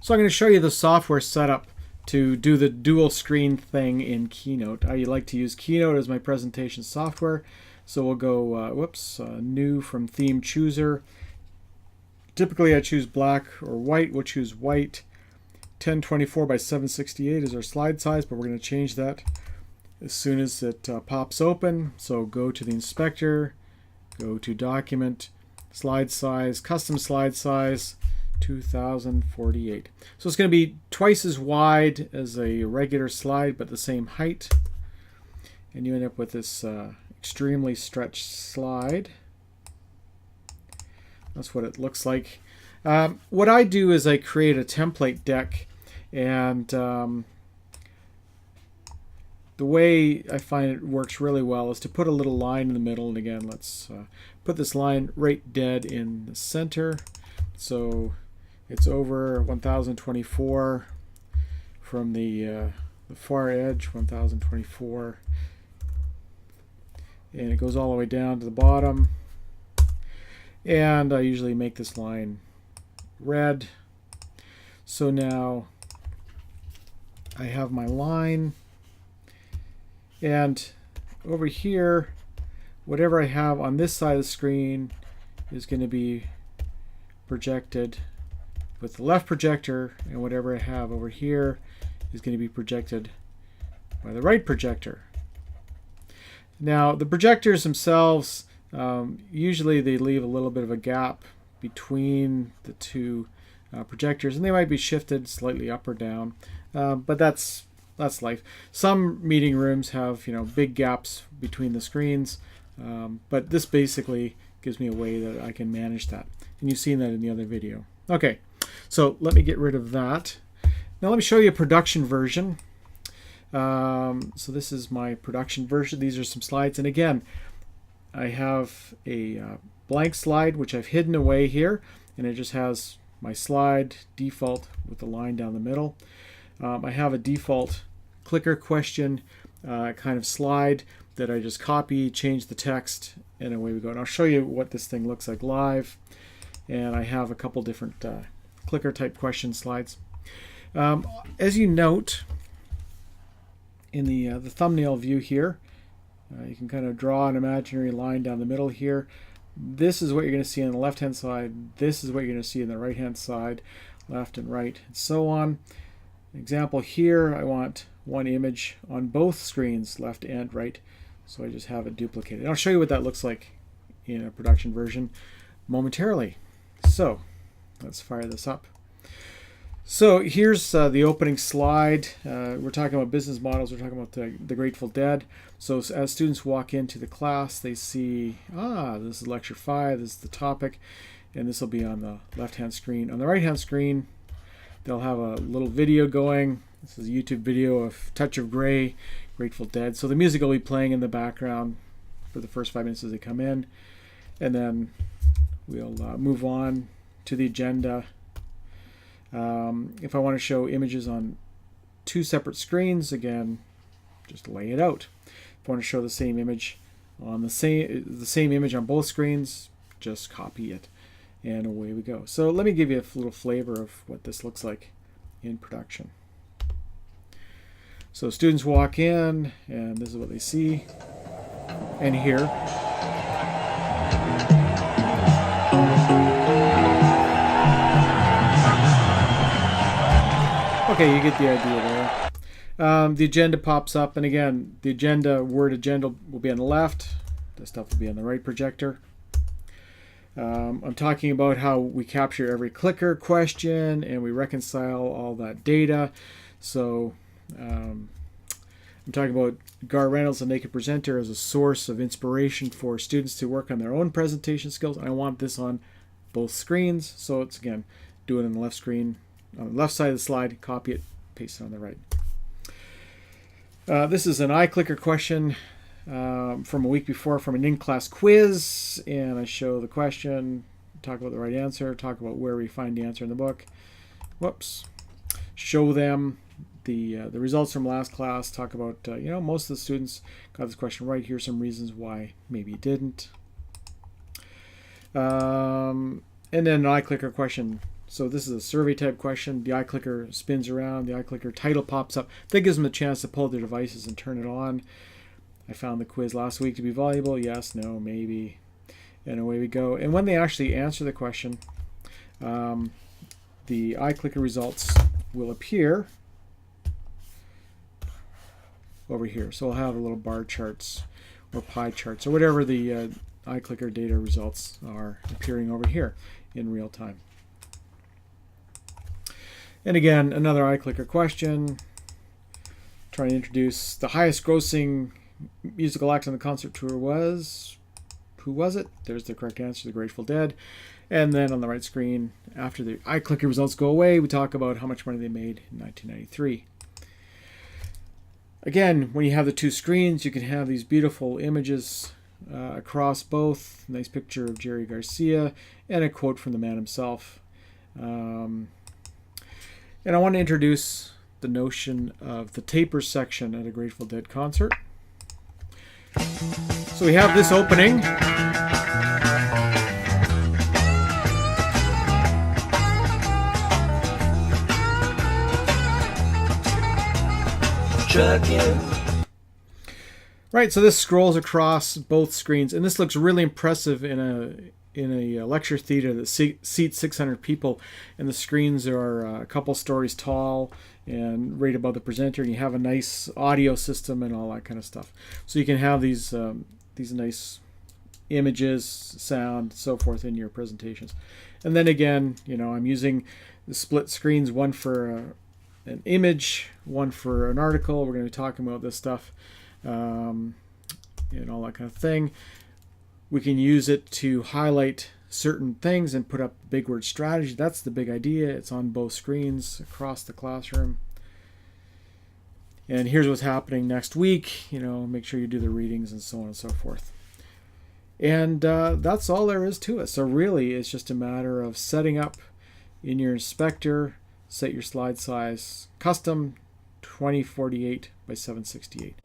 So I'm going to show you the software setup to do the dual screen thing in Keynote. I like to use Keynote as my presentation software. So we'll go, new from theme chooser. Typically I choose black or white. We'll choose white. 1024 by 768 is our slide size, but we're going to change that as soon as it pops open. So go to the inspector, go to document, slide size, custom slide size, 2048. So it's going to be twice as wide as a regular slide, but the same height. And you end up with this extremely stretched slide. That's what it looks like. What I do is I create a template deck, and the way I find it works really well is to put a little line in the middle. And again, let's put this line right dead in the center. So it's over 1024 from the far edge, 1024. And it goes all the way down to the bottom. And I usually make this line red. So now I have my line. And over here, whatever I have on this side of the screen is going to be projected with the left projector, and whatever I have over here is going to be projected by the right projector. Now, the projectors themselves, usually they leave a little bit of a gap between the two projectors, and they might be shifted slightly up or down, but that's life. Some meeting rooms have big gaps between the screens, but this basically gives me a way that I can manage that, and you've seen that in the other video. Okay, so let me get rid of that. Now let me show you a production version. So this is my production version. These are some slides, and again, I have a blank slide which I've hidden away here, and it just has my slide default with the line down the middle. I have a default clicker question kind of slide that I just copy, change the text, and away we go. And I'll show you what this thing looks like live. And I have a couple different clicker type question slides. As you note in the thumbnail view here, you can kind of draw an imaginary line down the middle here. This is what you're going to see on the left hand side. This is what you're going to see on the right hand side, left and right, and so on. Example here, I want one image on both screens, left and right, so I just have it duplicated. And I'll show you what that looks like in a production version momentarily. So let's fire this up. So here's the opening slide. We're talking about business models. We're talking about the Grateful Dead. So as students walk into the class, they see, this is lecture 5, this is the topic, and this will be on the left-hand screen. On the right-hand screen, they'll have a little video going. This is a YouTube video of Touch of Grey, Grateful Dead. So the music will be playing in the background for the first 5 minutes as they come in. And then we'll move on to the agenda. If I want to show images on 2 separate screens, again, just lay it out. If I want to show the same image on the same image on both screens, just copy it. And away we go. So let me give you a little flavor of what this looks like in production. So students walk in, and this is what they see and hear. Okay, you get the idea there. The agenda pops up, and again, the word agenda will be on the left. The stuff will be on the right projector. I'm talking about how we capture every clicker question and we reconcile all that data. So I'm talking about Gar Reynolds, the Naked Presenter, as a source of inspiration for students to work on their own presentation skills. And I want this on both screens. So it's, again, do it on the left screen, on the left side of the slide, copy it, paste it on the right. This is an iClicker question from a week before from an in-class quiz, and I show the question, talk about the right answer, talk about where we find the answer in the book. Whoops. Show them the results from last class, talk about, most of the students got this question right. Here's some reasons why maybe you didn't. And then an iClicker question So this is a survey type question. The iClicker spins around. The iClicker title pops up. That gives them a chance to pull their devices and turn it on. I found the quiz last week to be valuable. Yes, no, maybe. And away we go. And when they actually answer the question, the iClicker results will appear over here. So we'll have a little bar charts or pie charts or whatever the iClicker data results are appearing over here in real time. And again, another iClicker question. Trying to introduce the highest grossing musical act on the concert tour was, who was it? There's the correct answer, the Grateful Dead. And then on the right screen, after the iClicker results go away, we talk about how much money they made in 1993. Again, when you have the two screens, you can have these beautiful images across both. Nice picture of Jerry Garcia and a quote from the man himself. And I want to introduce the notion of the taper section at a Grateful Dead concert. So we have this opening. Right, so this scrolls across both screens, and this looks really impressive in a lecture theater that seats 600 people, and the screens are a couple stories tall and right above the presenter, and you have a nice audio system and all that kind of stuff. So you can have these nice images, sound, so forth in your presentations. And then again, I'm using the split screens, one for an image, one for an article. We're going to be talking about this stuff and all that kind of thing. We can use it to highlight certain things and put up big word strategy. That's the big idea. It's on both screens across the classroom. And here's what's happening next week. Make sure you do the readings and so on and so forth. And that's all there is to it. So really, it's just a matter of setting up in your inspector, set your slide size custom 2048 by 768.